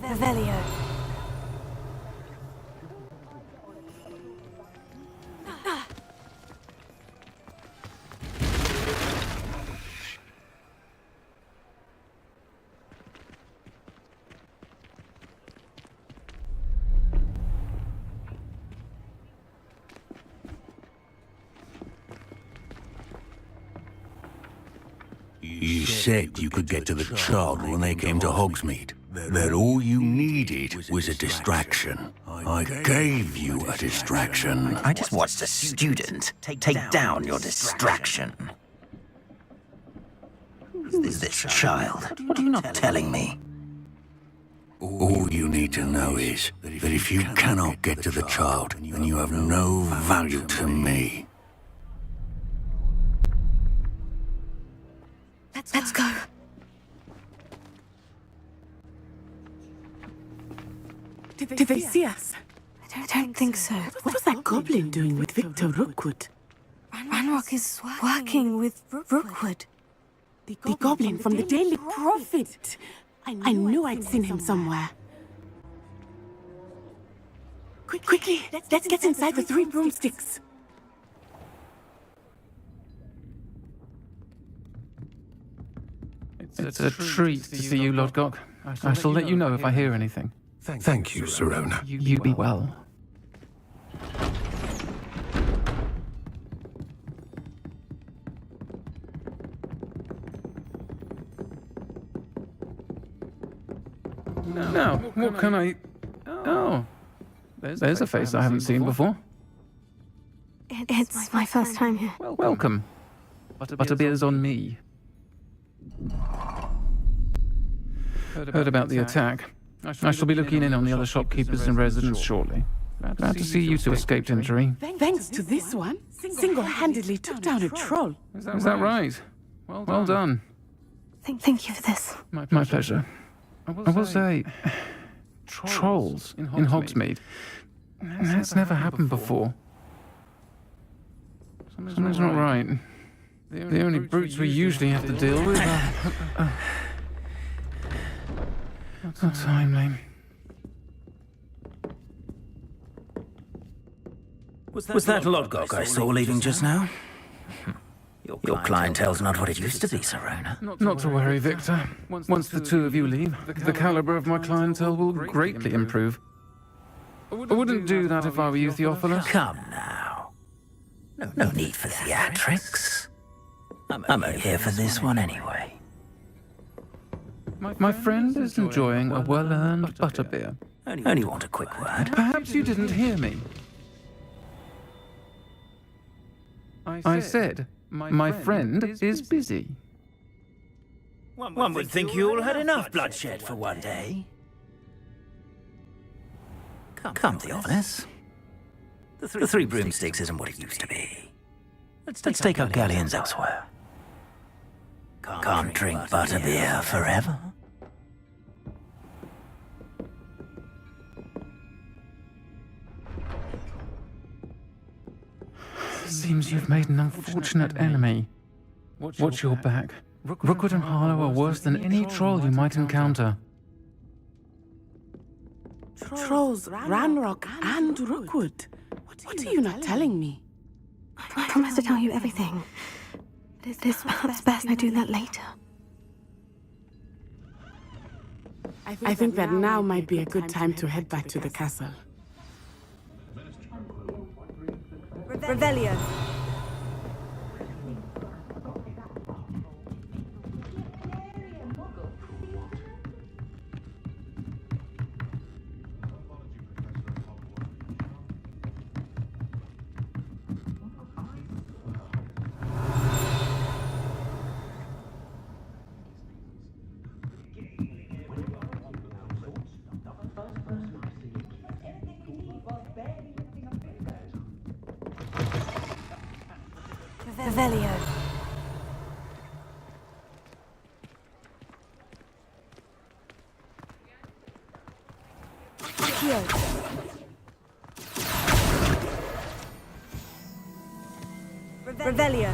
Revelio. You said you could get to the child when they came to Hogsmeade. That all you needed was a distraction. I gave you a distraction. I just watched a student take down your distraction. Who is this child? What are you not telling me? All you need to know is that if you cannot get to the child, then you have no value to me. Let's go. Did they see us? I don't think so. What was that goblin doing with Victor Rookwood? Ranrock is working with Rookwood. The goblin from the Daily Prophet. I knew I'd seen him somewhere. Quickly, let's get inside the 3 broomsticks. It's a treat to see you, Lodgok. I shall let you know if I hear anything. Thank you, Sirona. You be well. Now, what can I... Oh, there's a face I haven't seen before. It's my first time here. Welcome. Butterbeer's on me. Heard about the attack. I shall be looking in on the other shopkeepers and residents shortly. Glad to see you two escaped injury. Thanks to this one, single-handedly took down a troll. Is that right? Well done. Thank you for this. My pleasure. I will say, trolls in Hogsmeade. That's never happened before. Something's not right. The only brutes we usually have to deal with are... Not timely. Was that Lodgok I saw leaving just now? Your clientele's not what it used to be, Sirona. Not to worry, Victor. Once the two of you leave, the caliber of my clientele will greatly improve. I wouldn't do that if I were you, Theophilus. Come now. No need for theatrics. I'm only here for this one anyway. My friend is enjoying a well-earned butterbeer. Only want a quick word. Perhaps you didn't hear me. I said, my friend is busy. One would think you all had enough bloodshed for one day. Come, Theophilus. The 3 broomsticks isn't what it used to be. Let's take our galleons elsewhere. Can't drink butterbeer forever. Seems you've made an unfortunate enemy. Watch your back. Rookwood and Harlow are worse than any troll you might encounter. Trolls, Ranrock, and Rookwood. What are you not telling me? I promise to tell you everything. It is perhaps best I do that later. I think that now might be a good time to head back to the castle. Revelio. Revelio. Revelio.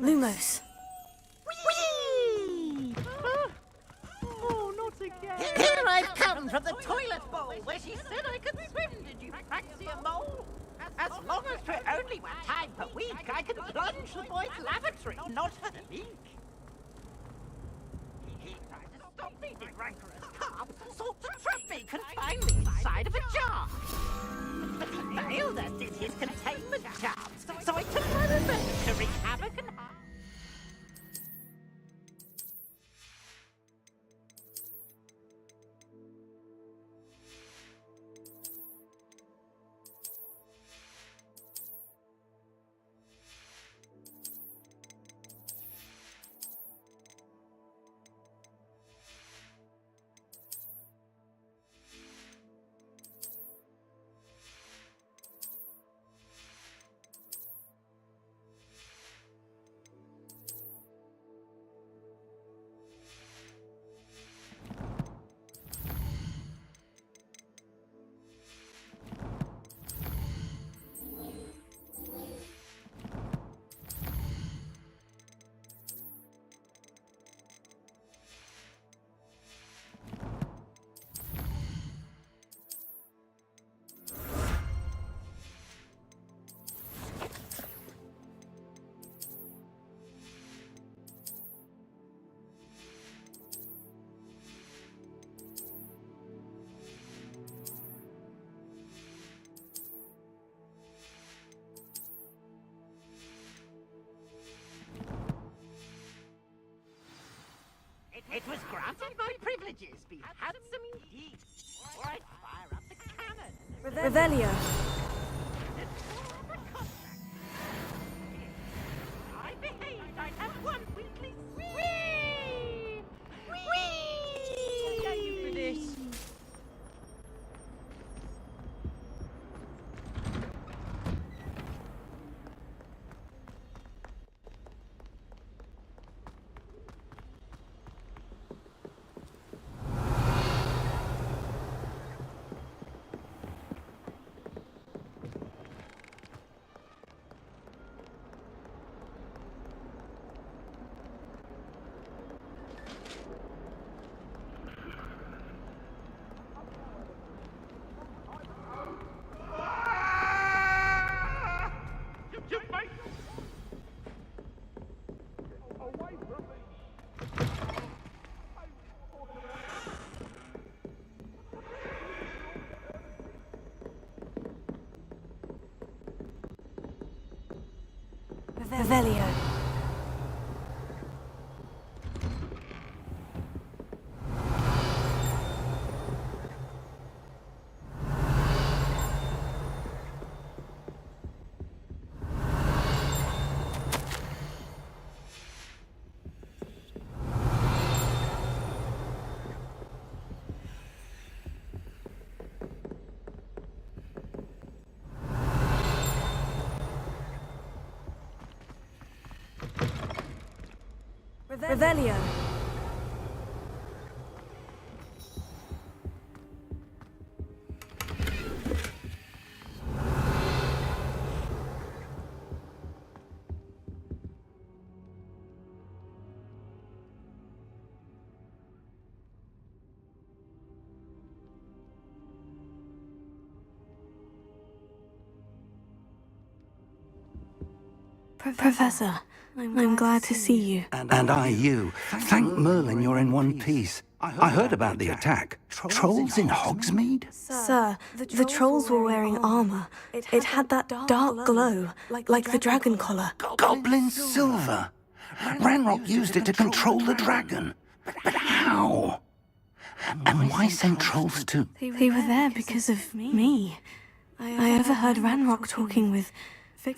Lumos. Whee! Oh, not again. Here I've come from the toilet bowl where she said I could swim. Did you fancy a mole? As long as for only 1 time per week, I can plunge the boy's lavatory, not for the leak. He tried to stop me, the rancorous carp, sought to trap me, confine me inside of a jar. But he failed, as did his containment charms, so I took my revenge to wreak havoc and harm. It was granted my privileges be handsome indeed, or I'd fire up the cannon. Revelio. I behaved, I'd have 1 weekly whee! Whee! Thank you for this. Revelio. Revelio. Professor, I'm glad to see you. And I you. Thank Merlin you're in one piece. I heard about the attack. Trolls in Hogsmeade? Sir, the trolls were wearing armor. It had that dark glow, like the dragon collar. Goblin silver. Ranrock used it to control the dragon. But how? And why send trolls too? They were there because of me. I overheard Ranrock talking with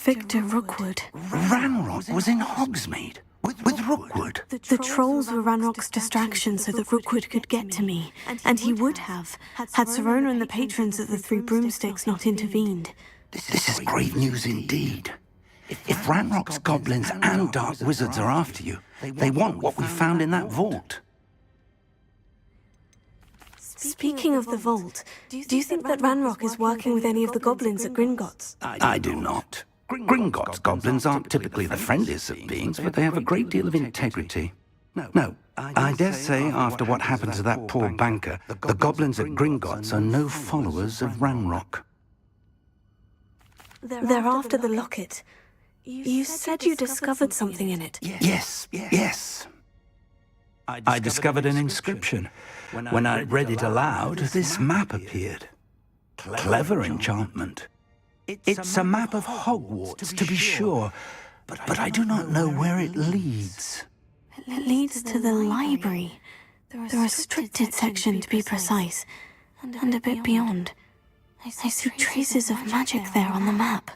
Victor Rookwood. Ranrock was in Hogsmeade with Rookwood. The trolls were Ranrock's distraction so that Rookwood could get to me, and he would have, had Serona and the patrons at the Three Broomsticks not intervened. This is grave news indeed. If Ranrock's goblins and dark wizards are after you, they want what we found in that vault. Speaking of the vault, do you think that Ranrock is working with any of the goblins at Gringotts? I do not. Gringotts goblins aren't typically the friendliest of beings, but they have a great deal of integrity. No, I dare say after what happened to that poor banker, the goblins at Gringotts are no followers of Ranrock. They're after the locket. You said you discovered something in it. Yes. I discovered an inscription. When I read it aloud, this map appeared. Clever enchantment. It's a map of Hogwarts, to be sure, but I do not know where it leads. It leads to the library. The restricted section, to be precise, and a bit beyond. I see traces of magic there on the map.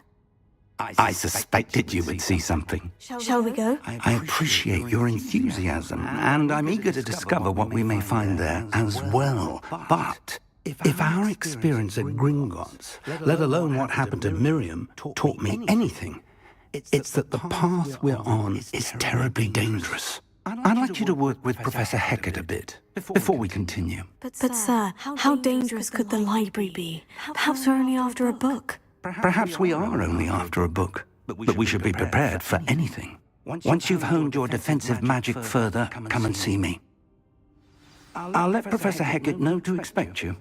I suspected you would see something. Shall we go? I appreciate your enthusiasm, and I'm eager to discover what we may find there as well. But if our experience at Gringotts, let alone what happened to Miriam, taught me anything, it's that the path we're on is terribly dangerous. I'd like you to work with Professor Hecat a bit before we continue. But sir, how dangerous could the library be? Perhaps we're only after a book. Perhaps we are only after a book, but we should be prepared for anything. Once you've honed your defensive magic further, come and see me. I'll let Professor Hecat know to expect you.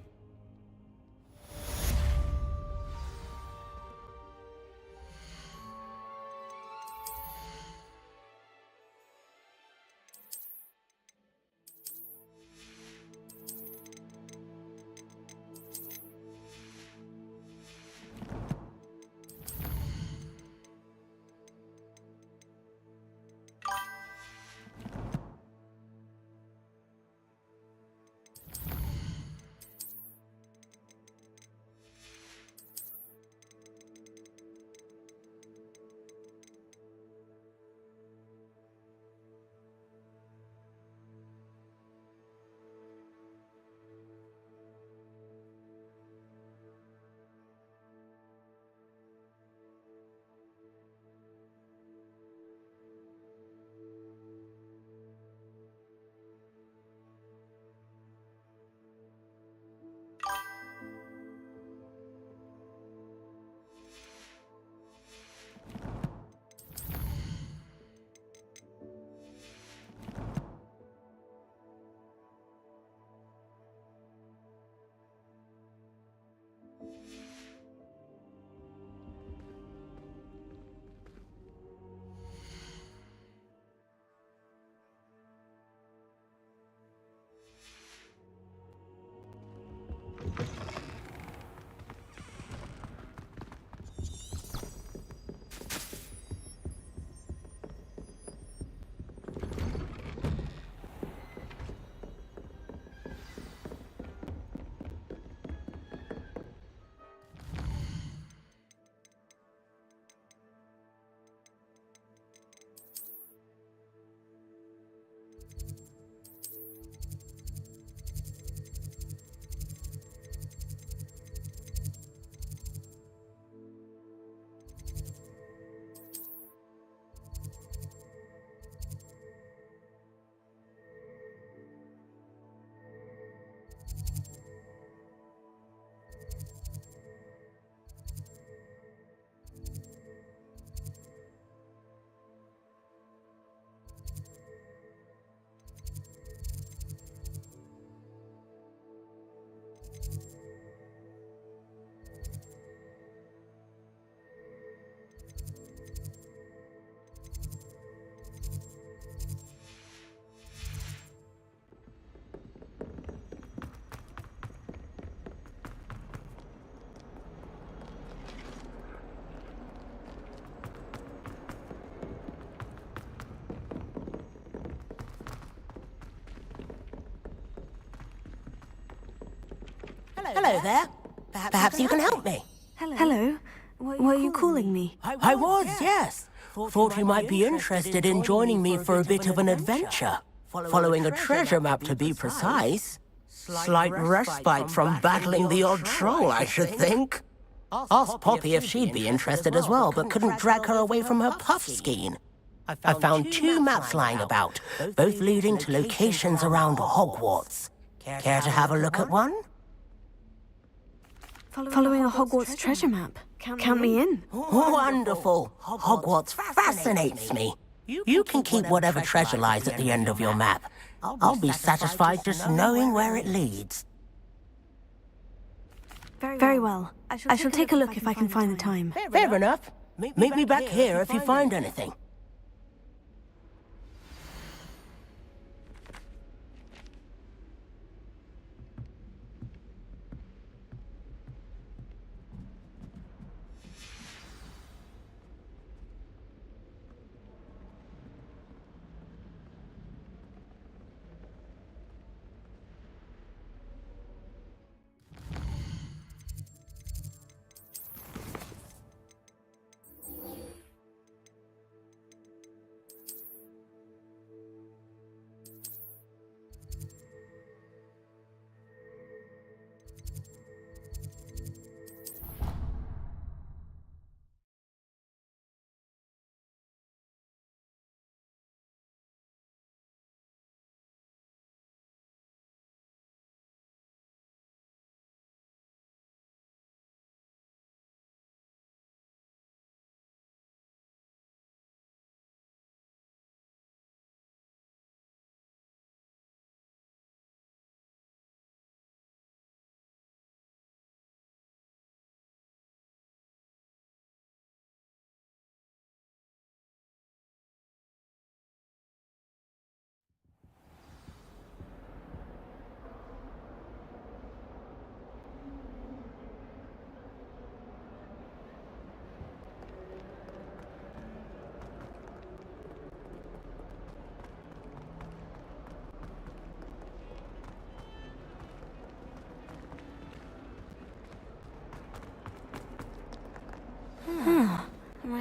Hello there. Perhaps you can help me. Hello? Were you calling me? I was, yes. Thought you might be interested in joining me for a bit of an adventure. Following a treasure map, to be precise. Slight respite from battling the odd troll, I should think. Asked Poppy if she'd be interested as well, but couldn't drag her away from her puff skein. I found 2 maps lying about, both leading to locations around Hogwarts. Care to have a look at one? Following a Hogwarts treasure map. Count me in. Wonderful. Hogwarts fascinates me. You can keep whatever treasure lies at the end of your map. I'll be satisfied just knowing where it leads. Very well. I shall take a look if I can find the time. Fair enough. Meet me back here if you find anything.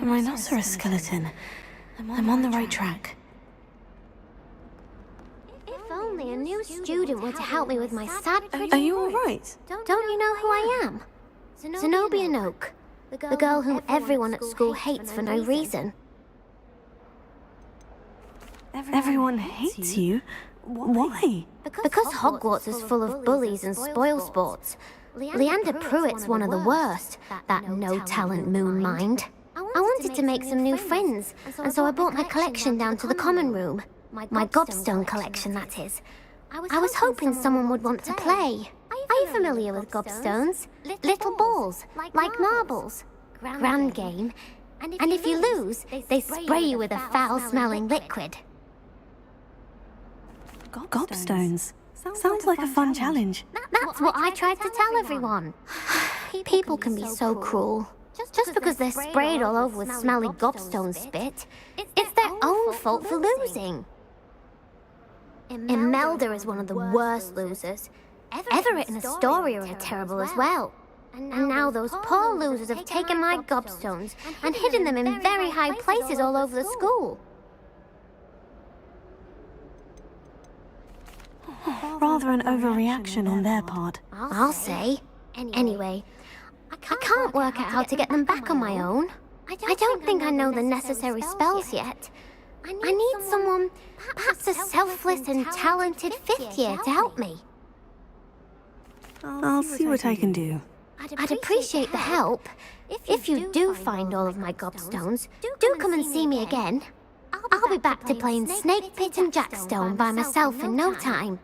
A rhinoceros skeleton. I'm on the right track. If only a new student were to help me with my sad Are you all right? Don't you know who I am? Zenobia Noak, the girl whom everyone at school hates for no reason. Everyone hates you? Why? Because Hogwarts is full of bullies and spoilsports. Leander Pruitt's one of the worst, that no-talent moon mind. I wanted to make some new friends, and so I brought my collection down to the common room. My gobstone collection, that is. I was hoping someone would want to play. Are you familiar with gobstones? Little balls, like marbles. Grand game. And if you lose, they spray you with a foul-smelling liquid. Gobstones. Sounds like a fun challenge. That's what I tried to tell everyone. People can be so cruel. Just because they're sprayed all over with smelly gobstone spit, it's their own fault for losing. Imelda is one of the worst losers. Everett and Astoria are terrible as well. And now those poor losers have taken my gobstones and hidden them in very high places all over the school. Rather an overreaction on their part. I'll say. Anyway, I can't work out how to get them back on my own. I don't think I know the necessary spells yet. I need someone, perhaps a selfless and talented fifth year to help me. I'll see what I can do. I'd appreciate the help. If you do find all of my gobstones, do come and see me again. I'll be back to playing Snake Pit and Jackstone by myself in no time.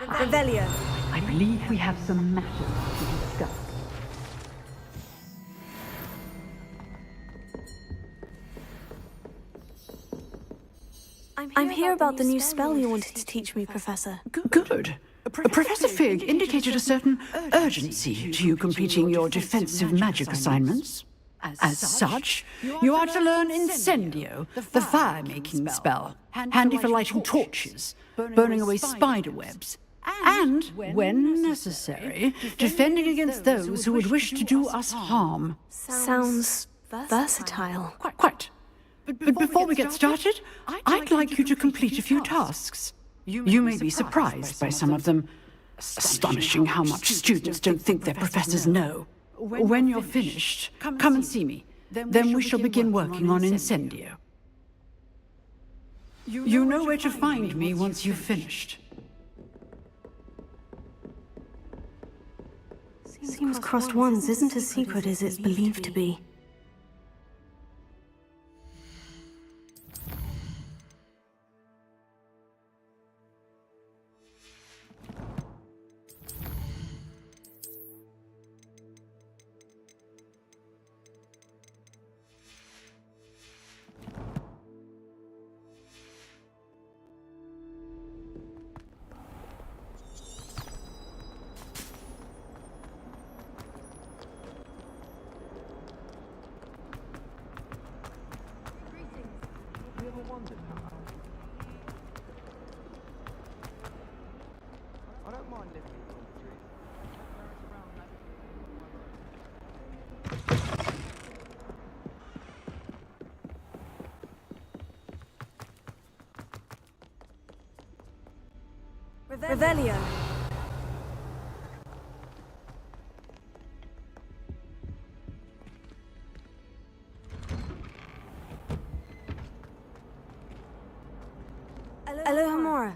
Revelio. I believe we have some matters to discuss. I'm here about the new spell you wanted to teach me, Professor. Good. Professor Fig indicated a certain urgency to you completing your defensive magic assignments. As such, you are to learn Incendio, the fire-making spell, handy for lighting torches, burning away spider webs, and, when necessary, defending against those who would wish to do us harm. Sounds versatile. Quite. But before we get started, I'd like you to complete a few tasks. You may be surprised by some of them. Astonishing how much students don't think their professors know. When you're finished, come and see me. Then we shall begin working on Incendio. You know where to find me once you've finished. Seems Crossed Wands isn't as secret as it's believed to be. Revelio. Alohomora.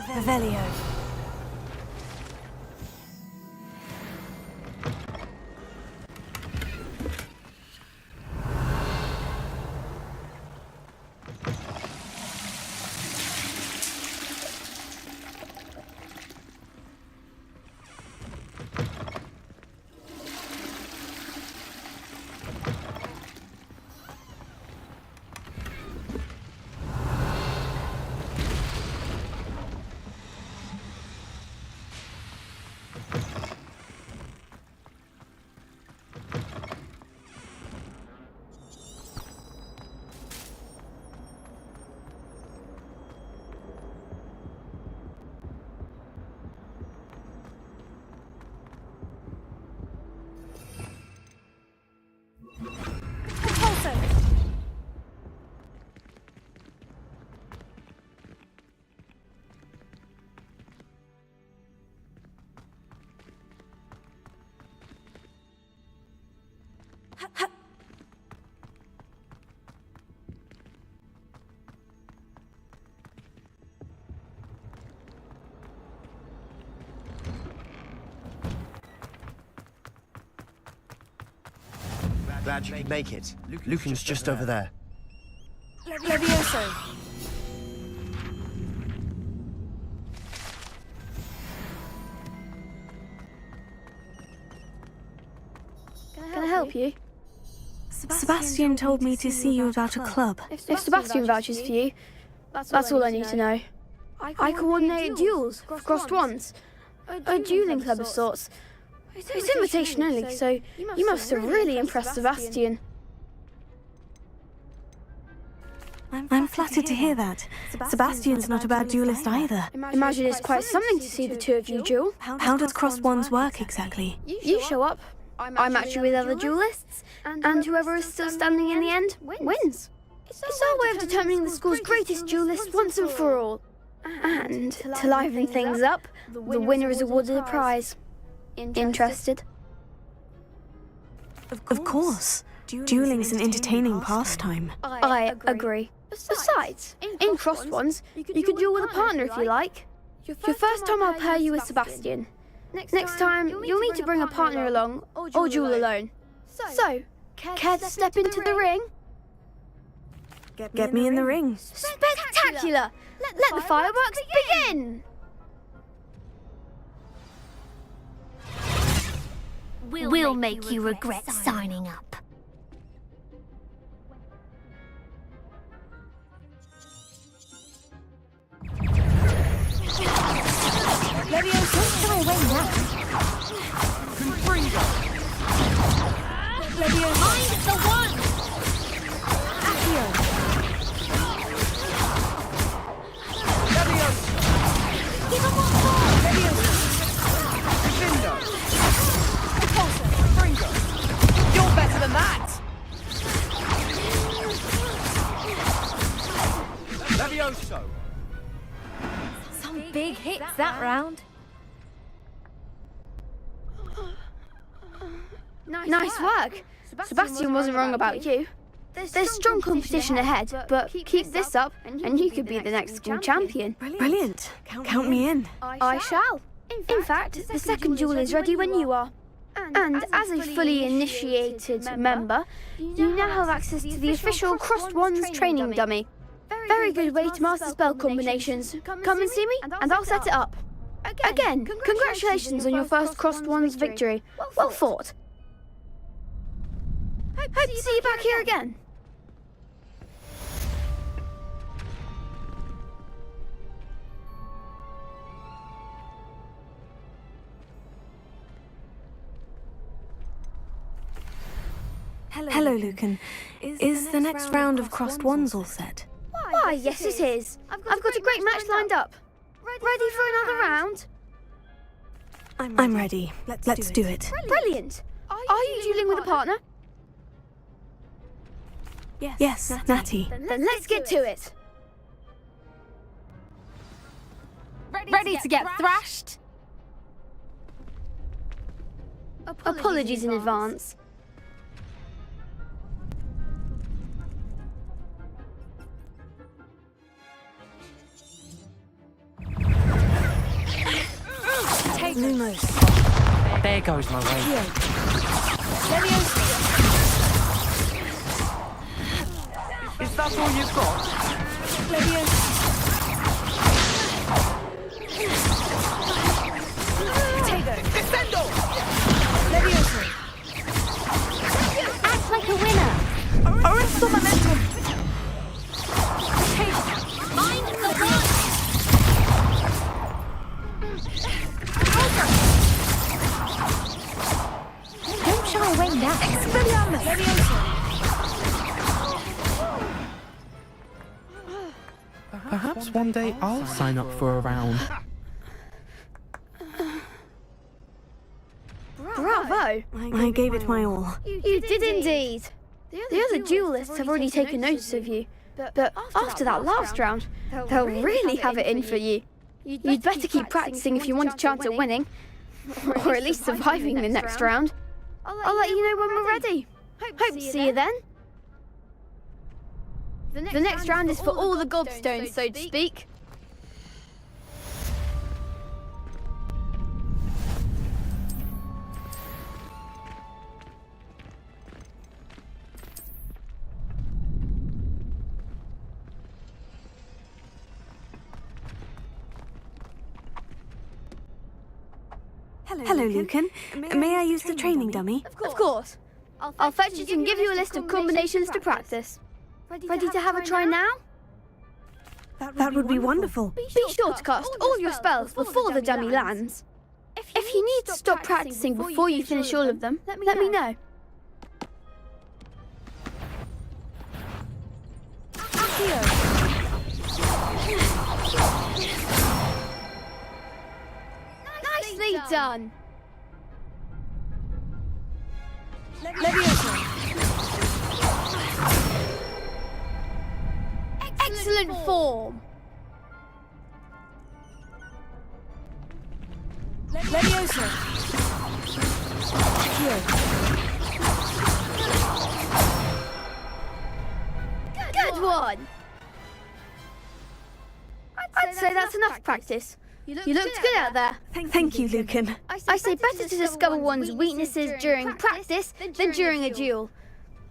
Revelio. Glad you could make it. Lucan's just over there. Levioso. Can I help you? Sebastian told me to see you about a club. If Sebastian vouches for you, that's all I need to know. I coordinate duels for Crossed Wands, a dueling club of sorts. It's invitation only, so you must have really impressed Sebastian. I'm flattered to hear that. Sebastian's not a bad duelist either. Imagine it's quite something to see the two of you duel. How does Crossed Wands work exactly? You show up, I match you with other duelists, and whoever is still standing in the end wins. It's our way of determining the school's greatest duelist once and for all. And to liven things up, the winner is awarded a prize. Interested? Of course. Dueling's an entertaining pastime. I agree. Besides, in Crossed Wands, you could duel with a partner if you like. Your first time I'll pair you with Sebastian. Next time, you'll need to bring a partner along, or duel alone. So, care to step into the ring? Get me in the ring. Spectacular! Let the fireworks begin! We'll make you regret signing up. Leviosa, try away now. Leviosa. Find the one! Accio. Give him one more! Leviosa. You're better than that! Levioso! Some big hits that round. Nice work. Sebastian wasn't wrong about you. There's strong competition ahead, but keep this up and you could be the next school champion. Brilliant. Count me in. I shall. In fact, the second duel is ready when you are. And as a fully initiated member, you now have access to the official Crossed Wands training dummy. Very good way to master spell combinations. Come and see me, and I'll set it up. Again, congratulations on your first Crossed Wands victory. Well fought. Hope to see you back here again. Hello, Lucan. Is the next round of Crossed Wands all set? Why, yes it is. I've got a great match lined up. Ready for another round? I'm ready. Let's do it. Brilliant. Are you dueling with a partner? Yes, Natty. Then let's get to it. Ready to get thrashed? Apologies in advance. Take Lumos. There goes my way. Is that all you've got? Descendo! Act like a winner! Arresto momentum! Find the one! Don't shy away now. Perhaps one day I'll sign up for a round. Bravo! I gave it my all. You did indeed. The other duelists have already taken notice of you, but after that last round, they'll really have it in for you. You'd better keep practicing if you want a chance at winning, or at least surviving the next round. I'll let you know when we're ready. Hope to see you then. The next round is for all the gobstones, so to speak. Hello, Lucan. May I use the training dummy? Of course. I'll fetch it and give you a list of combinations to practice. Ready to have a try now? That would be wonderful. Be sure to cast all your spells before the dummy lands. If you need to stop practicing before you finish all of them, let me know. Nicely done. Excellent form. Leviosa. Good one. I'd say that's enough practice. You looked good out there. Thank you, Lucan. I say better to discover one's weaknesses during practice than during a duel.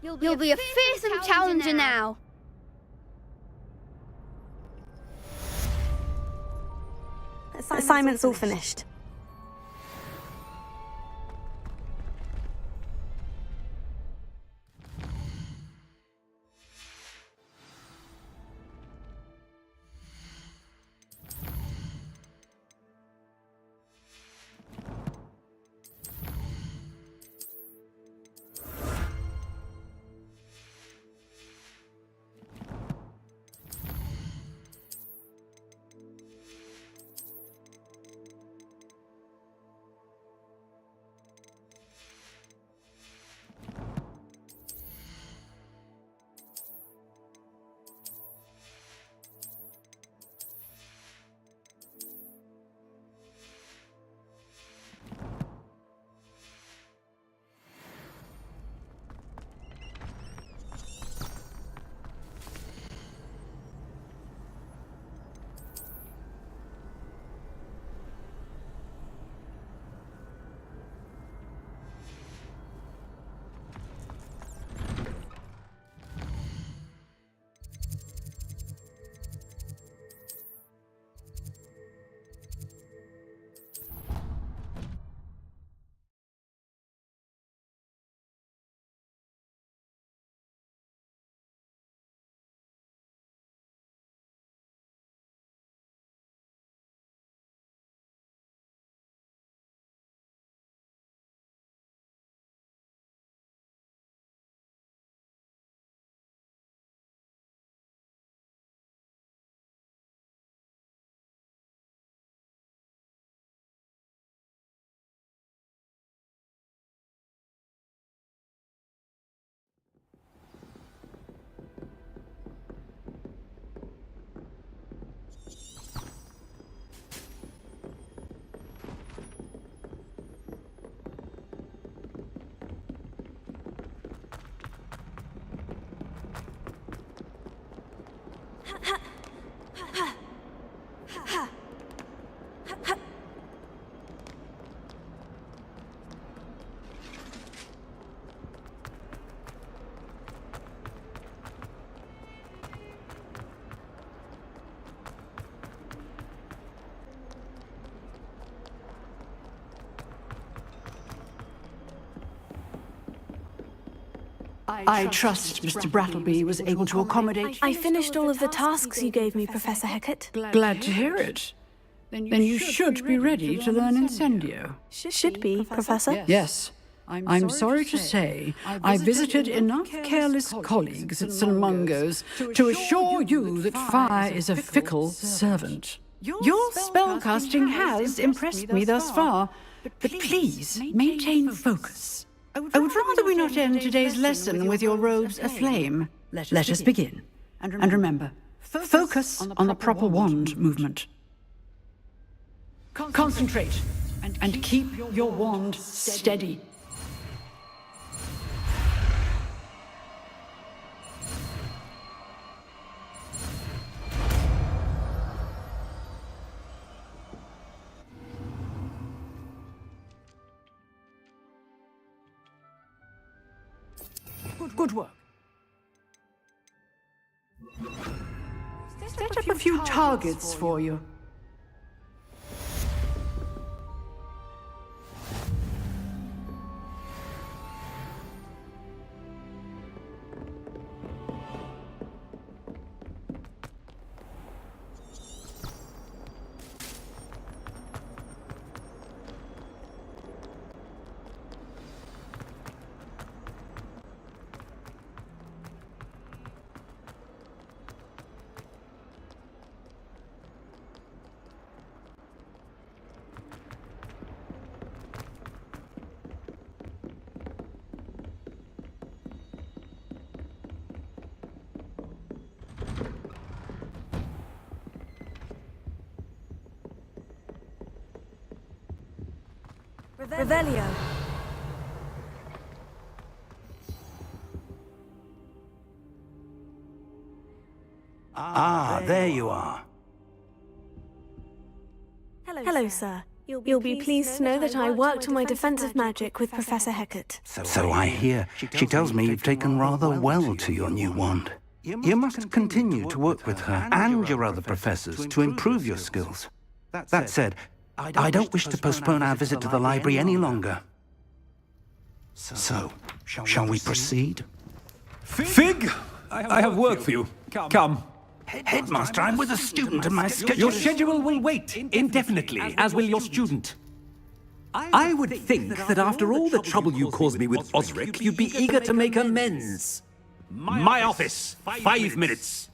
You'll be a fearsome challenger now. Assignment's all finished. I trust Mr. Brattleby was able to accommodate. I finished all of the tasks you gave me, Professor Hecat. Glad to hear it. Then you should be ready to learn Incendio. Should be, Professor? Yes. I'm sorry to say, I visited enough careless colleagues at St. Mungo's to assure you that fire is a fickle servant. Your spellcasting has impressed me thus far, but please maintain focus. I would rather we not end today's lesson with your robes aflame. Let us begin. And remember, focus on the proper wand movement. Concentrate and keep your wand steady. Good work. Set up a few targets for you. Revelio. Ah, there you are. Hello, sir. You'll be pleased to know that I worked on my defensive magic with Professor Hecat. So I hear. She tells me you've taken rather well to your new wand. You must continue to work with her and your other professors to improve your skills. That said, I don't wish to postpone our visit to the library any longer. So, shall we proceed? Fig! I have work for you. Come. Headmaster, I'm with a student and my schedule... Your schedule will wait indefinitely, as will your student. I would think that after all the trouble you caused me with Osric, you'd be eager to make amends. My office, 5 minutes.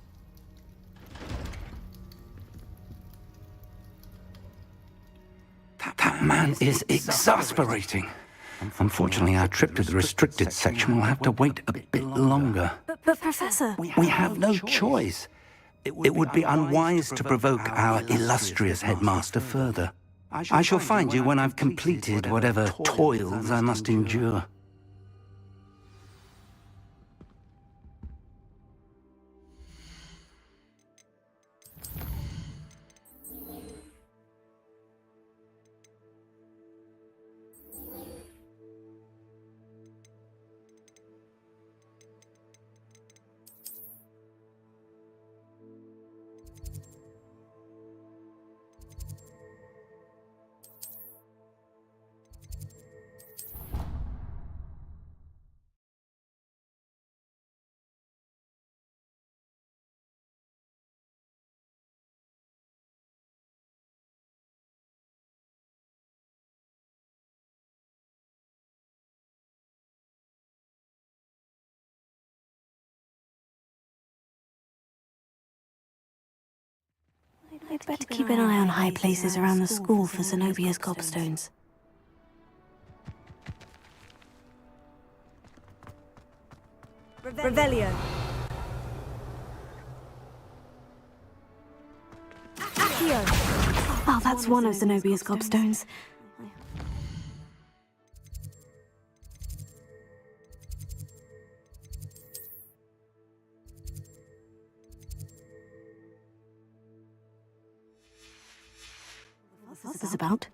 That man is exasperating. Unfortunately, our trip to the restricted section will have to wait a bit longer. But Professor... We have no choice. It would be unwise to provoke our illustrious headmaster further. I shall find you when I've completed whatever toils I must endure. I'd better keep an eye on high places around the school for Zenobia's gobstones. Revelio. Accio. Oh, that's one of Zenobia's gobstones. is about.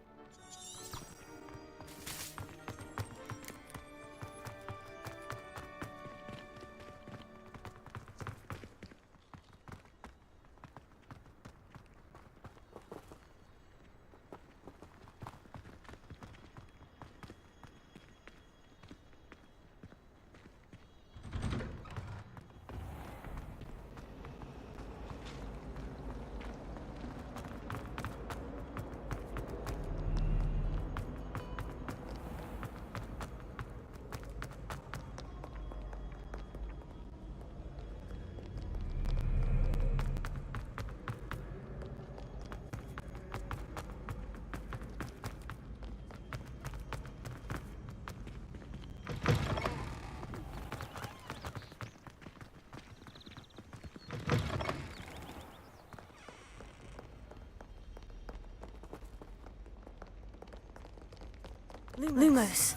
Lumos.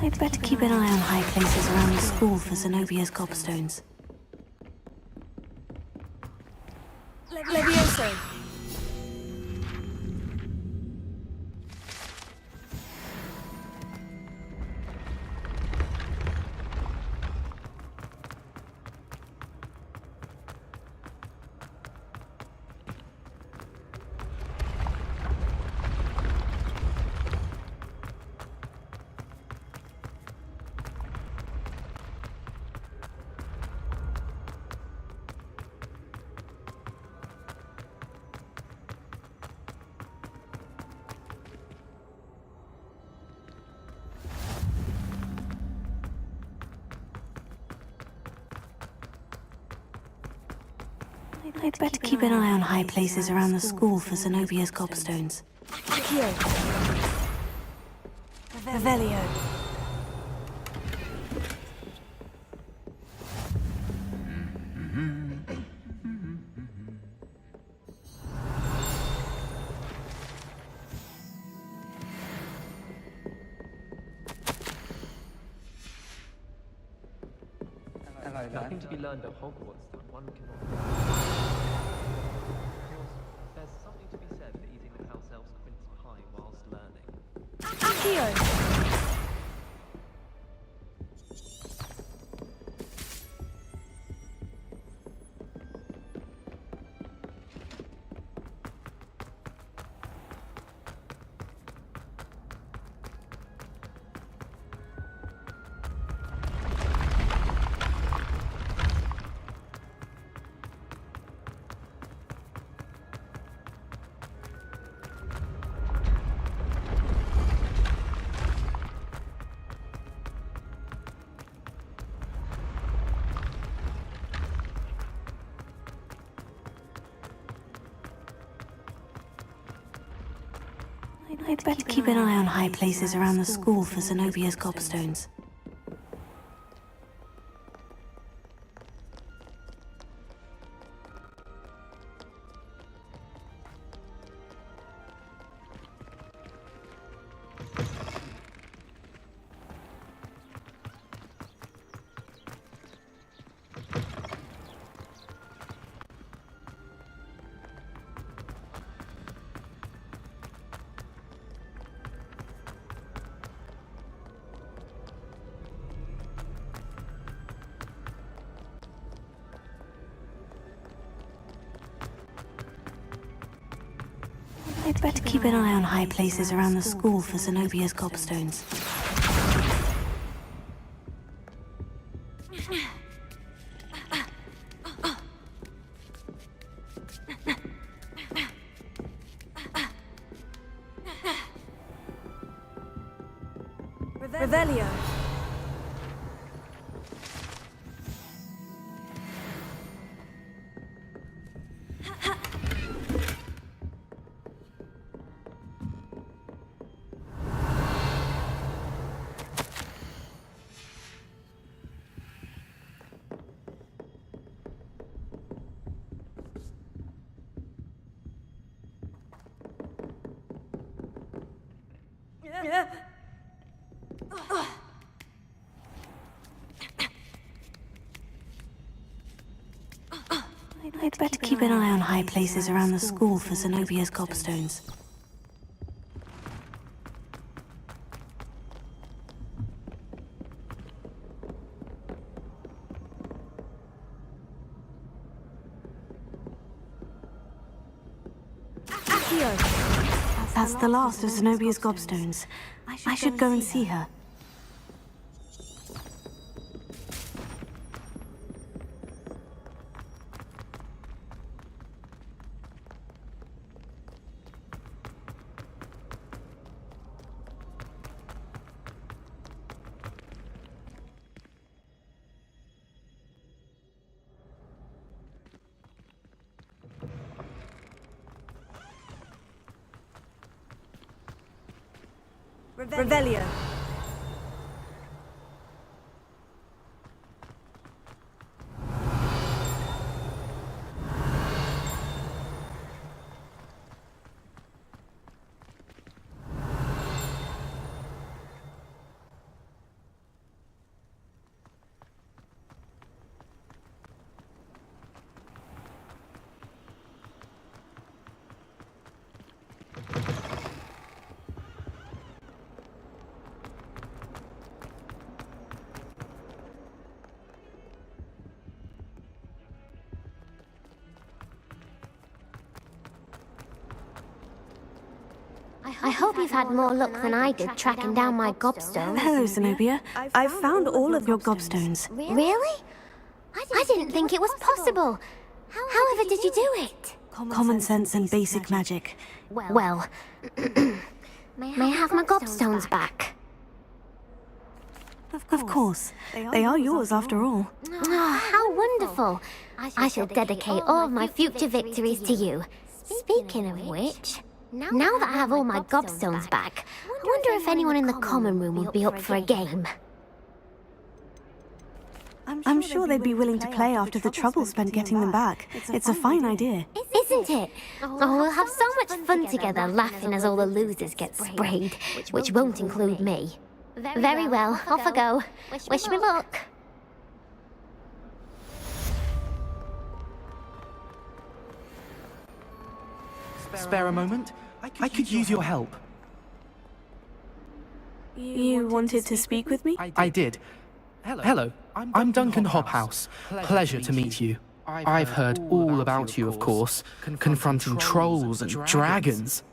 I'd better keep an eye on high places around the school for Zenobia's gobstones. Levioso. I'd better keep an eye on high places around the school for Zenobia's gobstones. Accio. Revelio. Nothing to be learned at Hogwarts that one cannot. There's something to be said for eating the house elf's quince pie whilst learning. Accio. I'd better keep an eye on high places around the school for Zenobia's gobstones. I'd better keep an eye on high places around the school for Zenobia's gobstones. Revelio. I'd better keep an eye on high places around the school for Zenobia's gobstones. That's the last of Zenobia's gobstones. I should go and see her. Revelio. I hope you've had more luck than I did tracking down my gobstones. Hello, Zenobia. I've found all of your gobstones. Really? I didn't think it was possible. However did you do it? Common sense and basic magic. Well, may I have my gobstones back? Of course. They are yours after all. Oh, how wonderful. I shall dedicate all of my future victories to you. Speaking of which, now that I have all my gobstones back, I wonder if anyone in the common room would be up for a game. I'm sure they'd be willing to play after the trouble spent getting them back. It's a fine idea. Isn't it? Oh, we'll have so much fun together laughing as all the losers get sprayed, which won't include me. Very well, off I go. Wish me luck. Spare a moment? I could use your help. You wanted to speak with me? I did. Hello, I'm Duncan Hobhouse. Pleasure to meet you. I've heard all about you, of course, confronting trolls and dragons.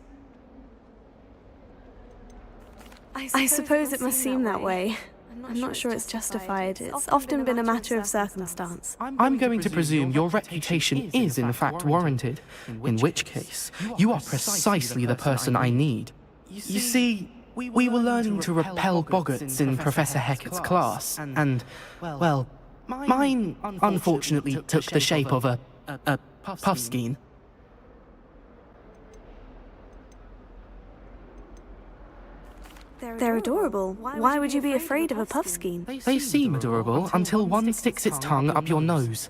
I suppose it must seem that way. I'm not sure it's justified. It's often been a matter of circumstance. I'm going to presume your reputation is in fact warranted, in which case, you are precisely the person I need. You see, we were learning to repel boggarts in Professor Hecat's class, and, well, mine unfortunately took the shape of a puffskein. They're adorable. Why would you be afraid of a puffskein? They seem adorable until one sticks its tongue up your nose.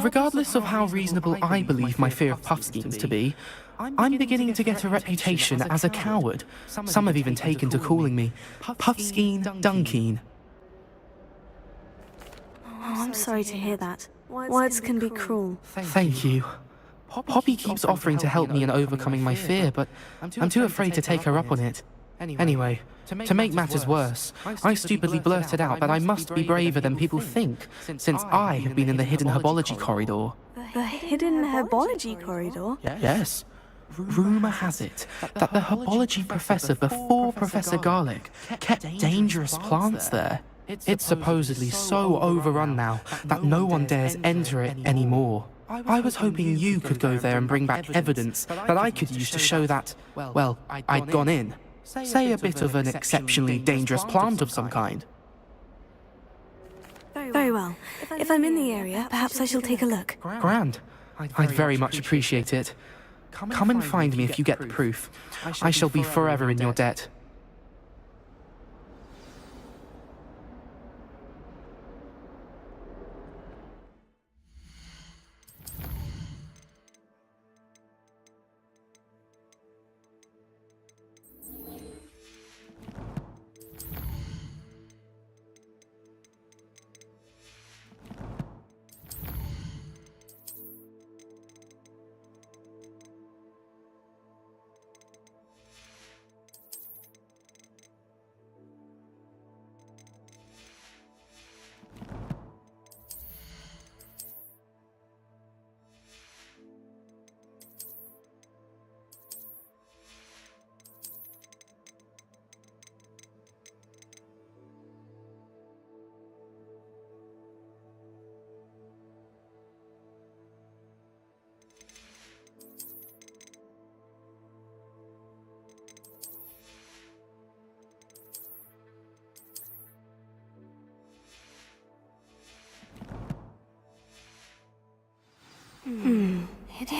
Regardless of how reasonable I believe my fear of puffskeins to be, I'm beginning to get a reputation as a coward. Some have even taken to calling me Puffskein Dunkeen. Oh, I'm sorry to hear that. Words can be cruel. Thank you. Poppy keeps offering to help me in overcoming my fear, but I'm too afraid to take her up on it. Anyway, to make matters worse, I stupidly blurted out that I must be braver than people think, since I have been in the hidden herbology corridor. The hidden herbology corridor? Yes. Rumour has it that the herbology professor before Professor Garlic kept dangerous plants there. It's supposedly so overrun now that no one dares enter it anymore. I was hoping you could go there and bring back evidence that I could use to show that, well, I'd gone in. Say a bit of an exceptionally dangerous plant of some kind. Very well. If I'm in the area, perhaps I shall take a look. Grand. I'd very much appreciate it. Come and find me if you get the proof. I shall be forever in your debt.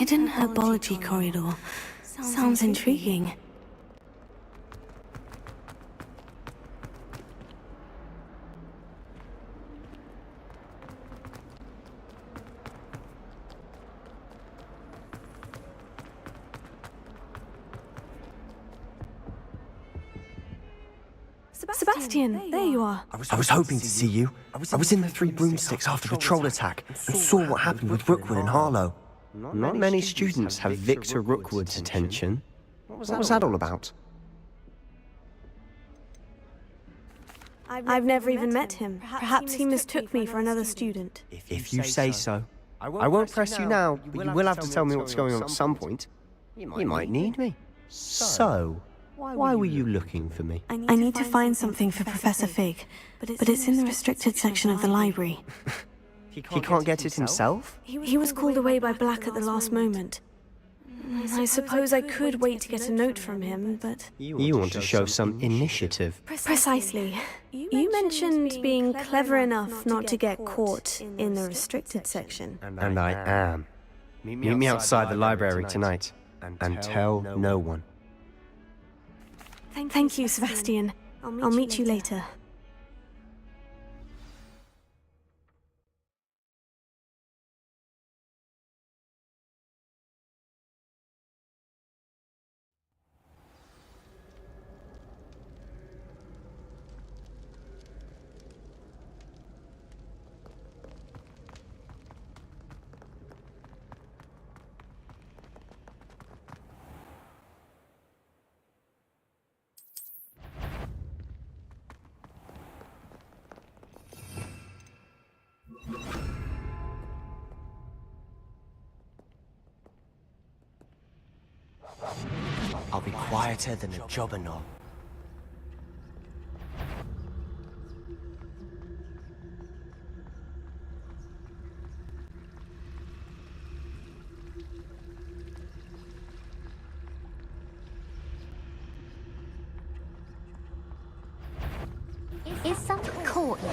Hidden herbology corridor. Sounds intriguing. Sebastian, there you are. I was hoping to see you. I was in the Three Broomsticks after the troll attack and saw what happened with Rookwood and Harlow. Not many students have Victor Rookwood's attention. What was that all about? I've never even met him. Perhaps he mistook me for another student. If you say so. I won't press you now, but you will have to tell me what's going on at some point. You might need me. So, why were you looking for me? I need to find something for Professor Fig, but it's in the restricted section of the library. He can't get it himself? He was called away by Black at the last moment. I suppose I could wait to get a note from him, but... You want to show some initiative. Precisely. You mentioned being clever enough not to get caught in the restricted section. And I am. Meet me outside the library tonight, and tell no one. Thank you, Sebastian. I'll meet you later. I'll be quieter than a jobberknoll. Is something caught you?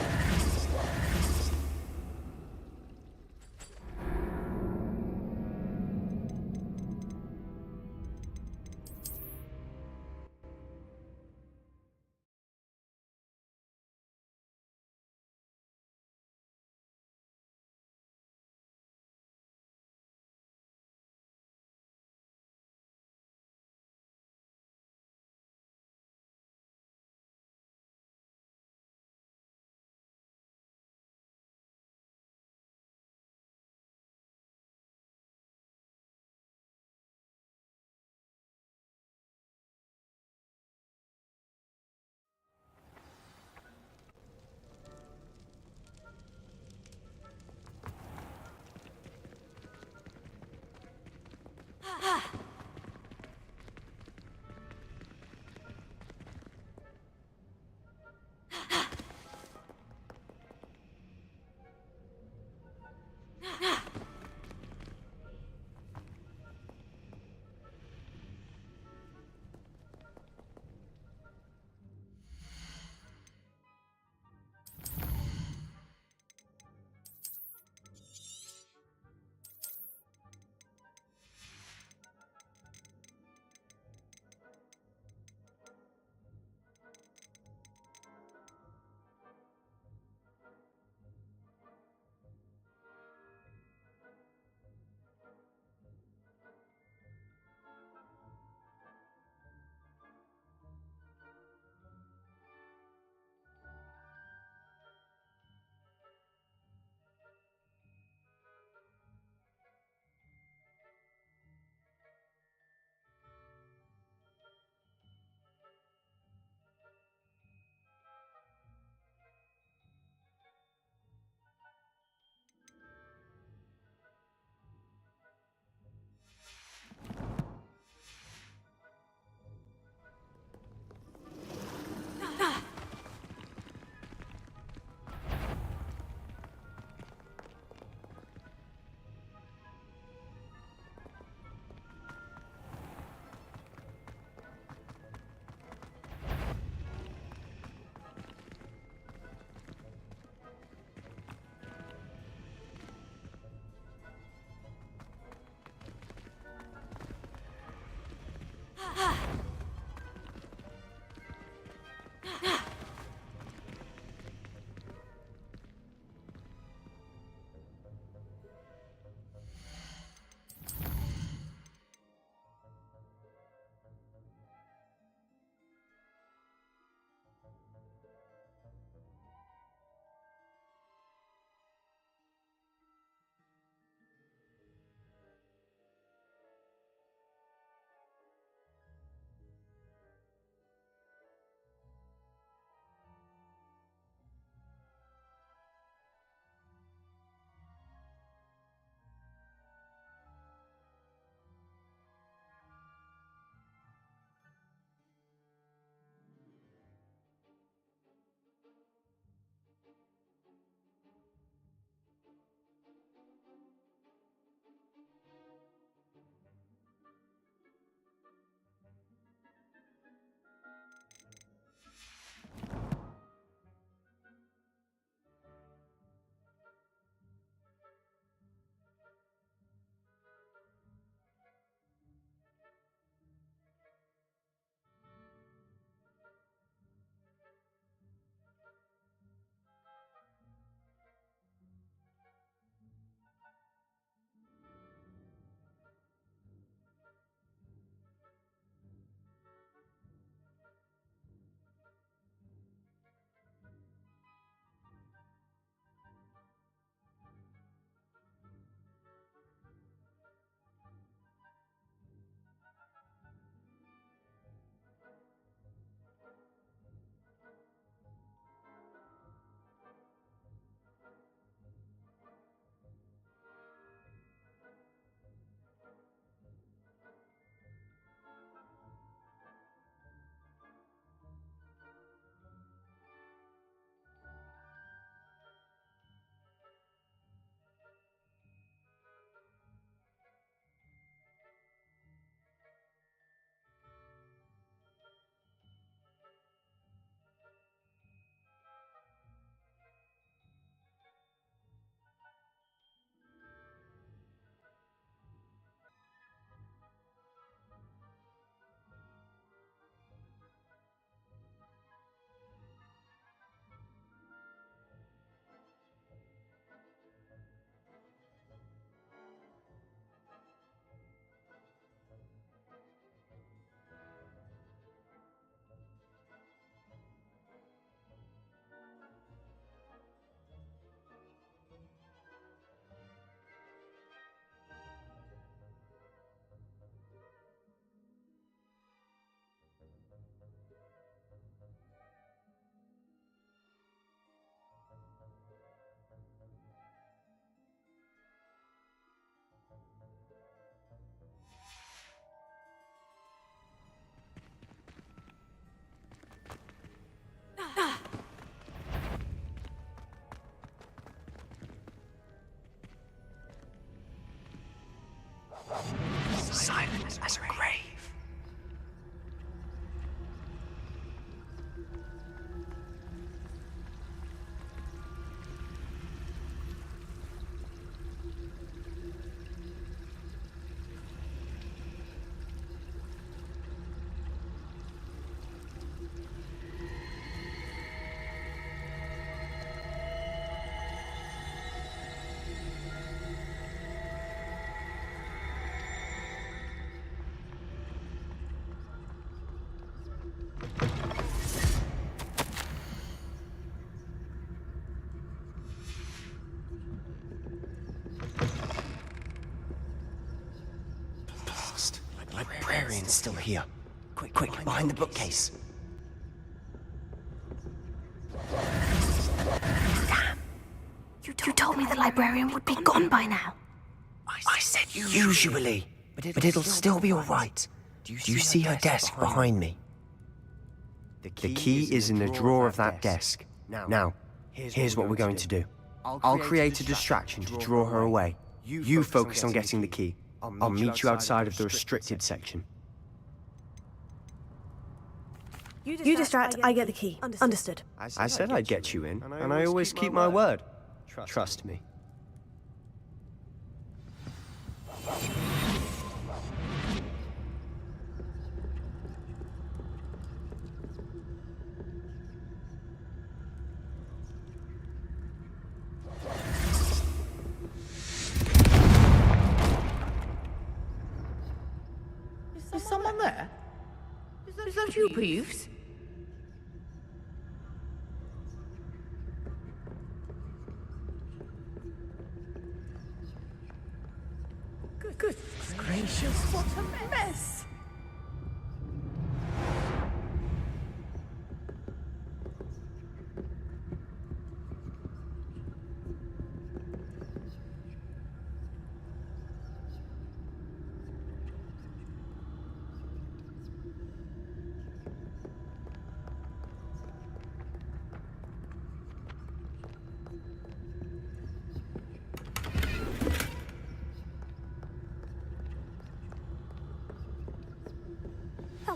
Silent as a grave. Librarian's still here. Quick, behind the bookcase. Damn. You told me the librarian would be gone by now. I said usually, but it'll still be all right. Do you see her desk behind me? The key is in the drawer of that desk. Now, here's what we're going to do. I'll create a distraction to draw her away. You focus on getting the key. I'll meet you outside of the restricted section. You distract, I get the key. Understood. I said I'd get you in, and I always keep my word. Trust me. that you, Peeves? Good gracious, what a mess!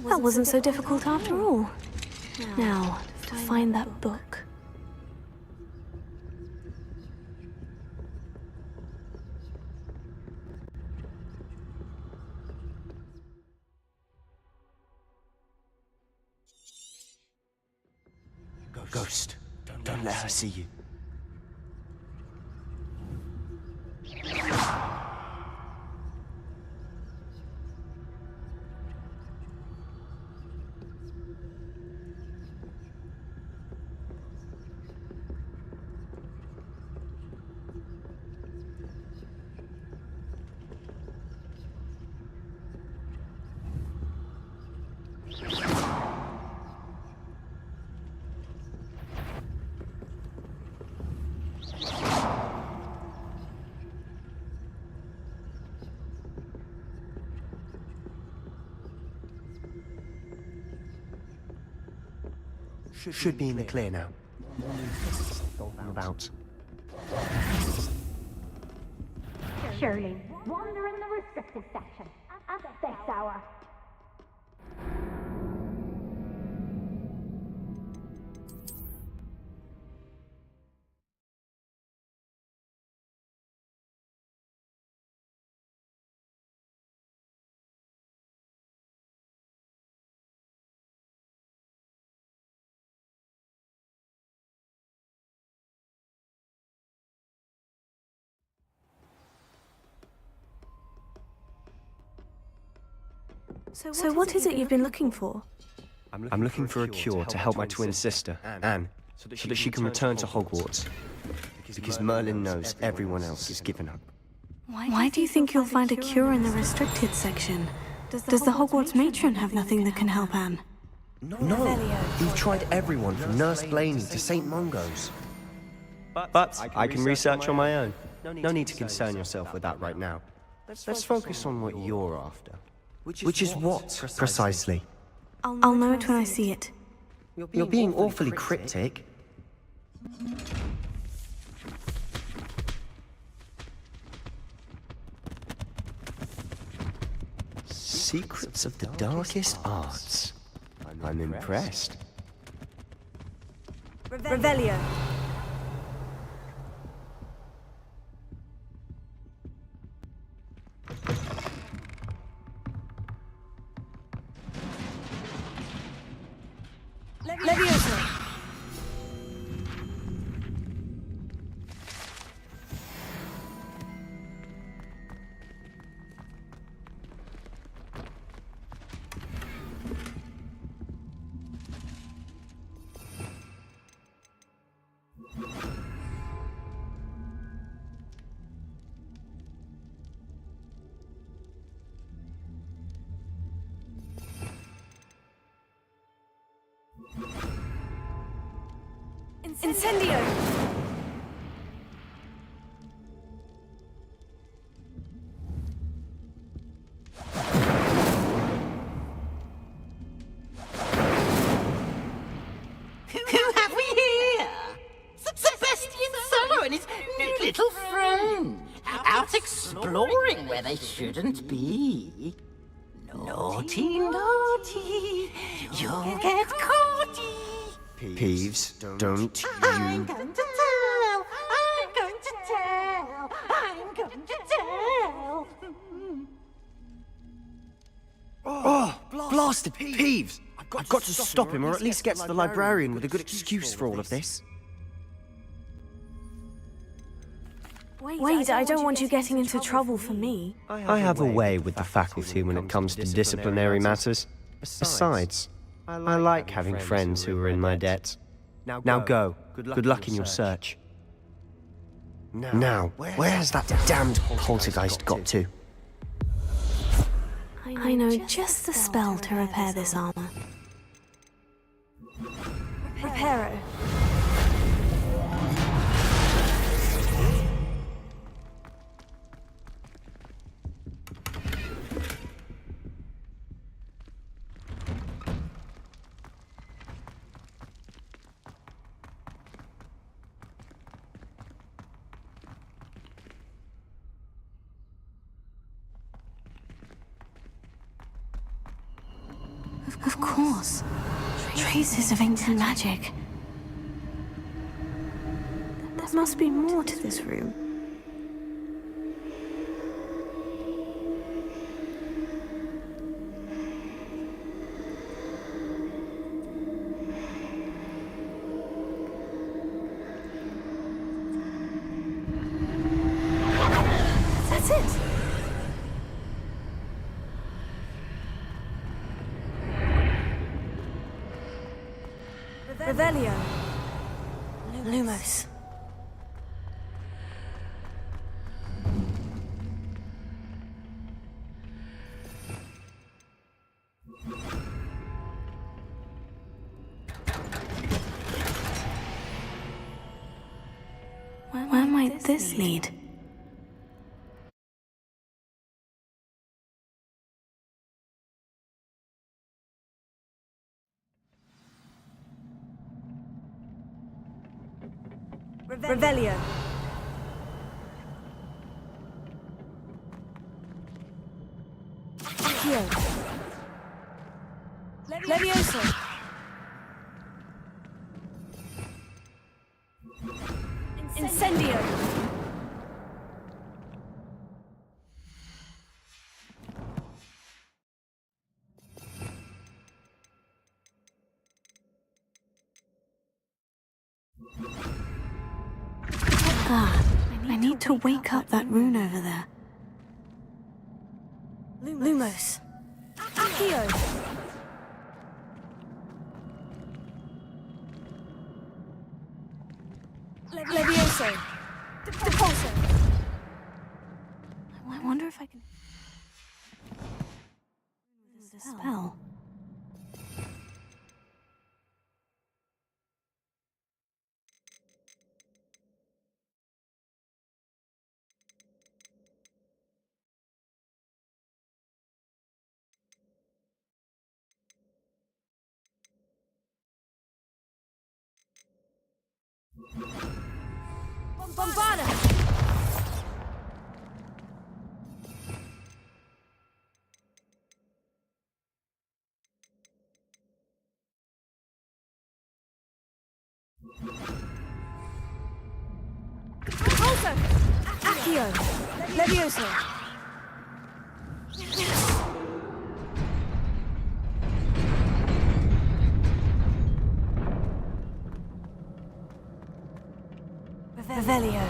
That wasn't so difficult after all. Now, to find that book. Ghost, don't let her see you. Should be in the clear now. About. Surely, wander in the restricted section at this hour. So what is it you've been looking for? I'm looking for a cure to help my twin sister, Anne, so that she can return to Hogwarts. Because Merlin knows everyone else has given up. Why do you think you'll find a cure in the restricted section? Does the Hogwarts matron have nothing that can help Anne? No, we've tried everyone from Nurse Blaney to St. Mungo's. But I can research on my own. No need to concern yourself with that right now. Let's focus on what you're after. Which is what, precisely? I'll know it when I see it. You're being awfully cryptic. Secrets of the darkest arts. I'm impressed. Revelio. Leviosa. Incendio! Who have we here? Sebastian Solo and his new little friend. Out exploring where they shouldn't be. Naughty, naughty. You'll get caughty. Peeves, don't I'm you... going to tell. I'm going to tell. I'm going to tell. Oh, blasted Peeves! I've got to stop him, or at least get to the librarian with a good excuse for all of this. Wait, I don't want you getting into trouble for me. I have a way with the faculty when it comes to disciplinary matters. Besides, I like having friends who are in my debt. Now go. Good luck in your search. Now, where has that damned poltergeist got to? I know just the spell to repair this armor. Reparo. Of course. Traces of ancient magic. There must be more to this room. That's it. Revelio. Lumos. Where might this lead? Revelio. Accio. Levioso. Incendio. I need to wake up that rune over there. Lumos. Accio. Levioso. Depulso. I wonder if I can... This is a spell. Bombarda. Repulso. Accio. Levioso. Revelio.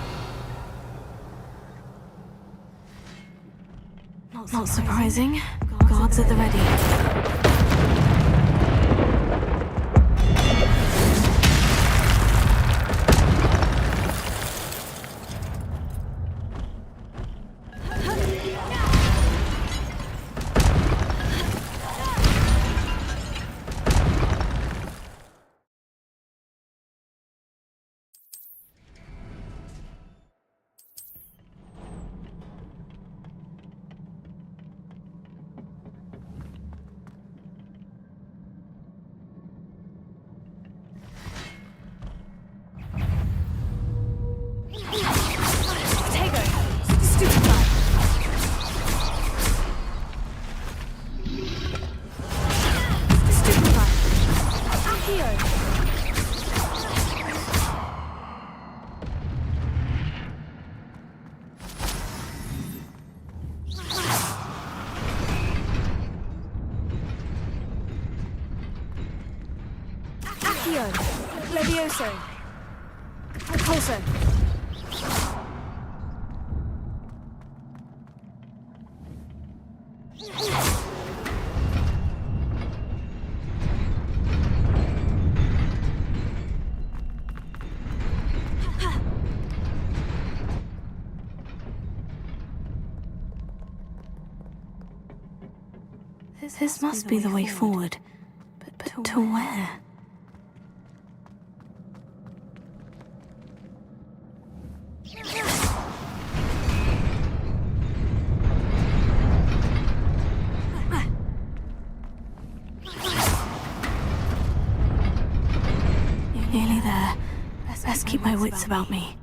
Not surprising. Guards at the ready. Levioso. Repulso. This must be the way forward. But to where? Nearly there. Best keep my wits about me.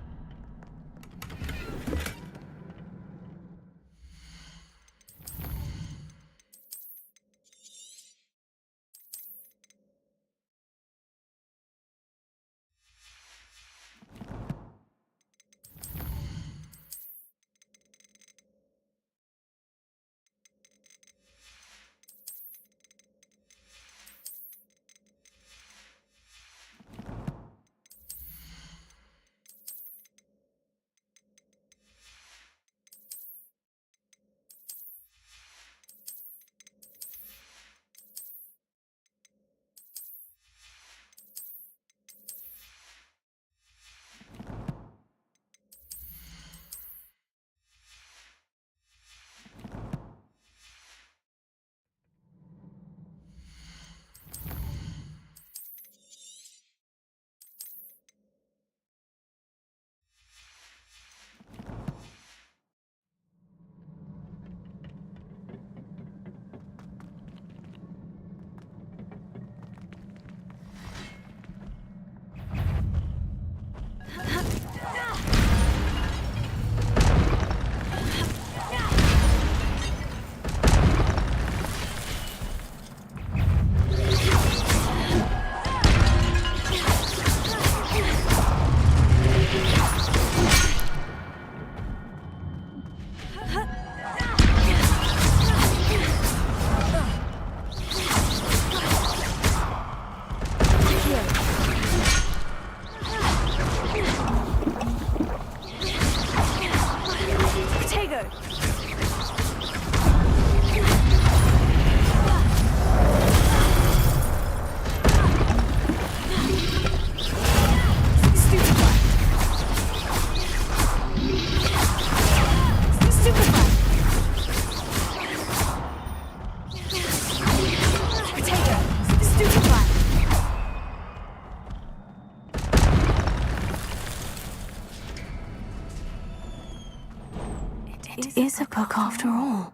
It is a book after all.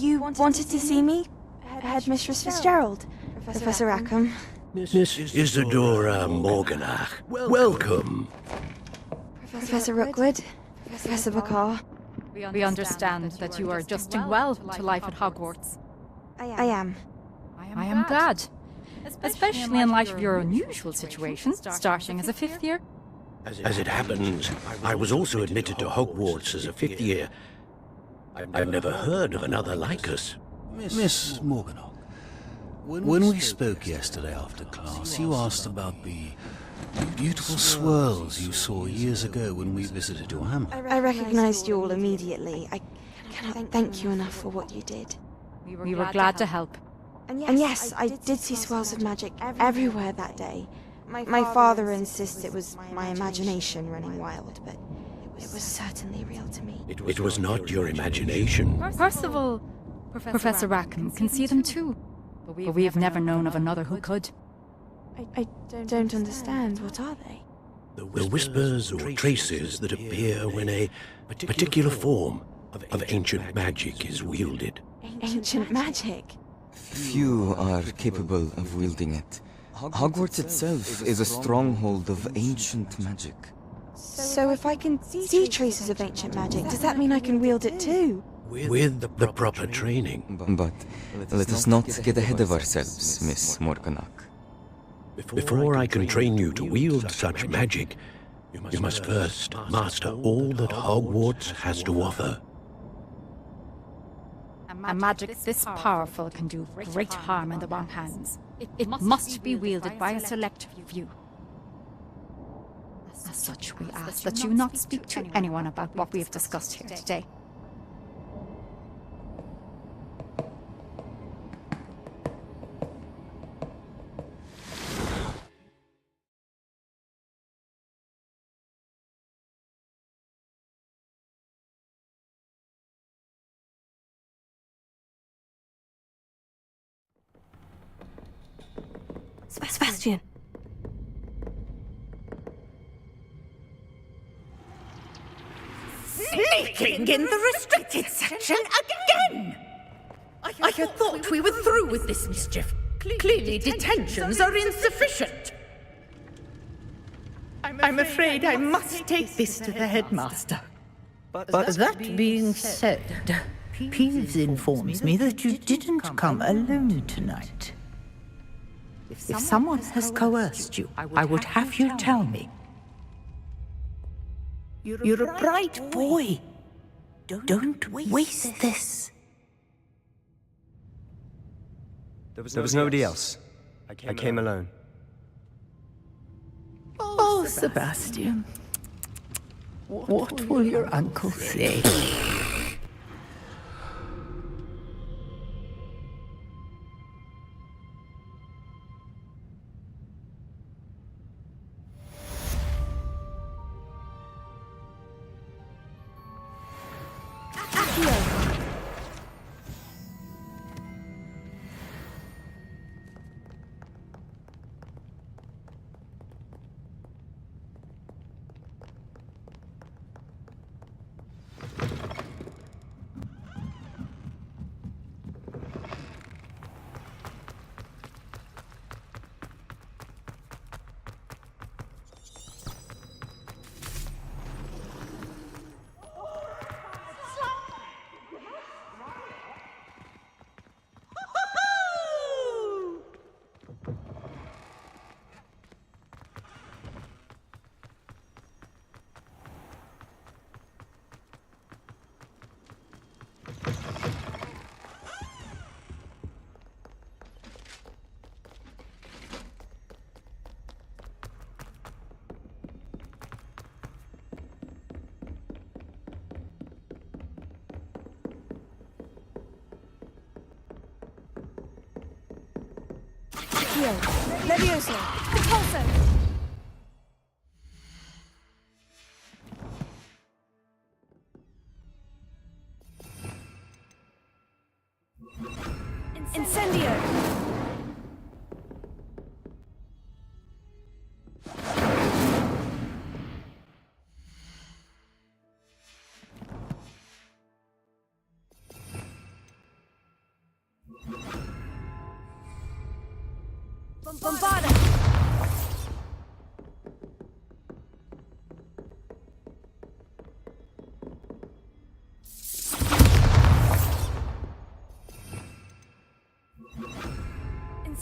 You wanted to see me? Headmistress Fitzgerald? Professor Rackham? Miss Isadora Morganach, welcome. Professor Rookwood? Professor Bakar? We understand that you are adjusting well to life at Hogwarts. I am. I am glad. Especially in light of your unusual situation, starting as a fifth year. As it happens, I was also admitted to Hogwarts as a fifth year. I've never heard of another like us. Miss Morganock, when we spoke yesterday after class, you asked about the beautiful swirls you saw years ago when we visited your hamlet. I recognized you all immediately. I cannot thank you enough for what you did. We were glad to help. And yes, I did see swirls of magic everywhere that day. My father insists it was my imagination running wild, but it was certainly real to me. It was not your imagination. Percival, Professor Rackham can see them too, but we have never known of another who could. I don't understand. What are they? The whispers or traces that appear when a particular form of ancient magic is wielded. Ancient magic? Few are capable of wielding it. Hogwarts itself is a stronghold of ancient magic. So if I can see traces of ancient magic, does that mean I can wield it too? With the proper training. But let us not get ahead of ourselves, Miss Morganock. Before I can train you to wield such magic, you must first master all that Hogwarts has to offer. A magic this powerful can do great harm in the wrong hands. It must be wielded by a select few. As such, we ask that you not speak to anyone about what we have discussed here today. Sebastian. Sneaking in the restricted section again! I had thought we were through with this mischief. Clearly detentions are insufficient. I'm afraid I must take this to the headmaster. But that being said, Peeves informs me that you didn't come alone tonight. If someone has coerced you, I would have you tell me. You're a bright boy. Don't waste this. There was nobody else. I came alone. Oh, Sebastian. What will your uncle say? Levioso! Repulso! Incendio! Bombarda!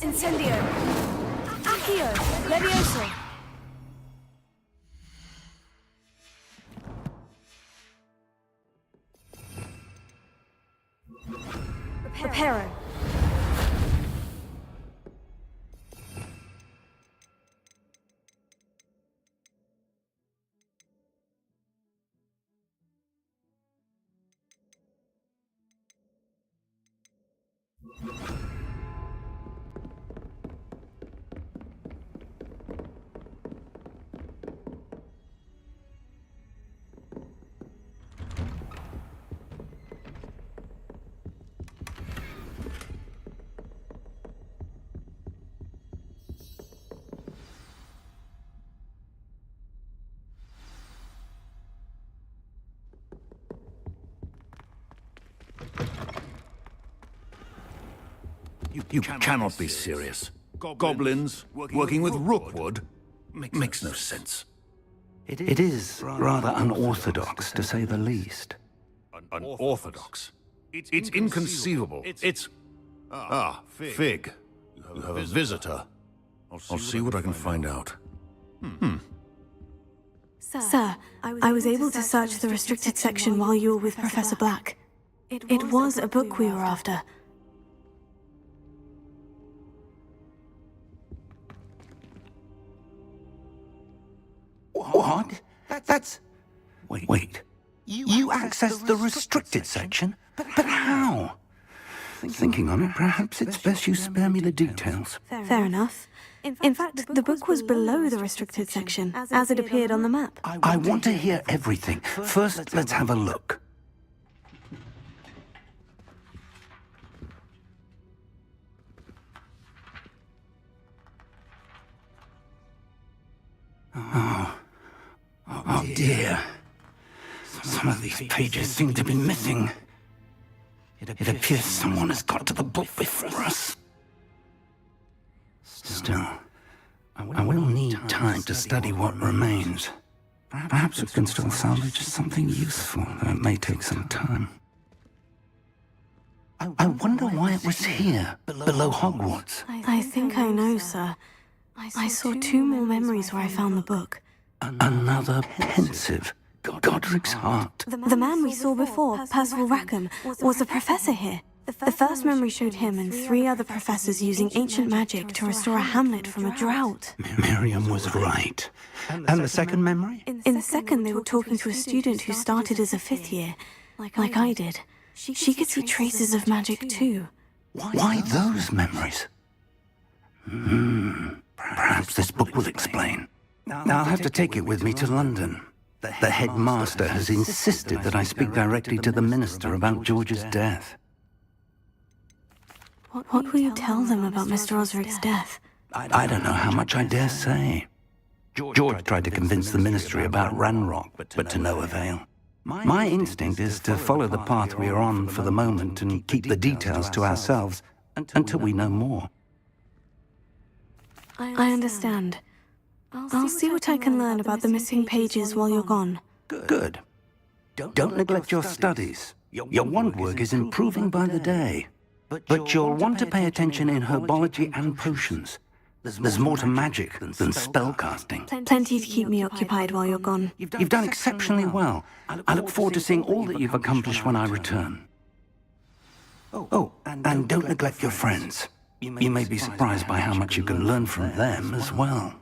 Incendio! Accio! Levioso! Reparo! You cannot be serious. Goblins working with Rookwood makes no sense. It is rather unorthodox, to say the least. Unorthodox? It's inconceivable. It's... Ah, Fig. You have a visitor. I'll see what I can find out. Sir, I was able to search the restricted section while you were with Professor Black. It was a book we were after. What? That's... Wait. You accessed the restricted section? But how? Thinking on it, perhaps it's best you spare me the details. Fair enough. In fact, the book was below the restricted section, as it appeared on the map. I want to hear everything. First, let's have a look. Oh dear. Some of these pages seem to be missing. It appears someone has got to the book before us. Still, I will need time to study what remains. Perhaps we can still salvage something useful, though it may take some time. I wonder why it was here, below Hogwarts. I think I know, sir. I saw 2 more memories where I found the book. Another pensive, Godric's heart. The man we saw before, Percival Rackham, was a professor here. The first memory showed him and 3 other professors using ancient magic to restore a hamlet from a drought. Miriam was right. And the second memory? In the second, they were talking to a student who started as a 5th year, like I did. She could see traces of magic too. Why those memories? Perhaps this book will explain. I'll have to take it with me to London. The headmaster has insisted that I speak directly to the minister about George's death. What will you tell them about Mr. Osric's death? I don't know how much I dare say. George tried to convince the ministry about Ranrock, but to no avail. My instinct is to follow the path we are on for the moment and keep the details to ourselves until we know more. I understand. I'll see what I can learn about the missing pages while you're gone. Good. Don't neglect your studies. Your wand work is improving by the day. But you'll want to pay attention in herbology and potions. There's more to magic than spellcasting. Plenty to keep me occupied while you're gone. You've done exceptionally well. I look forward to seeing all that you've accomplished when I return. Oh, and don't neglect your friends. You may be surprised by how much you can learn from them as well.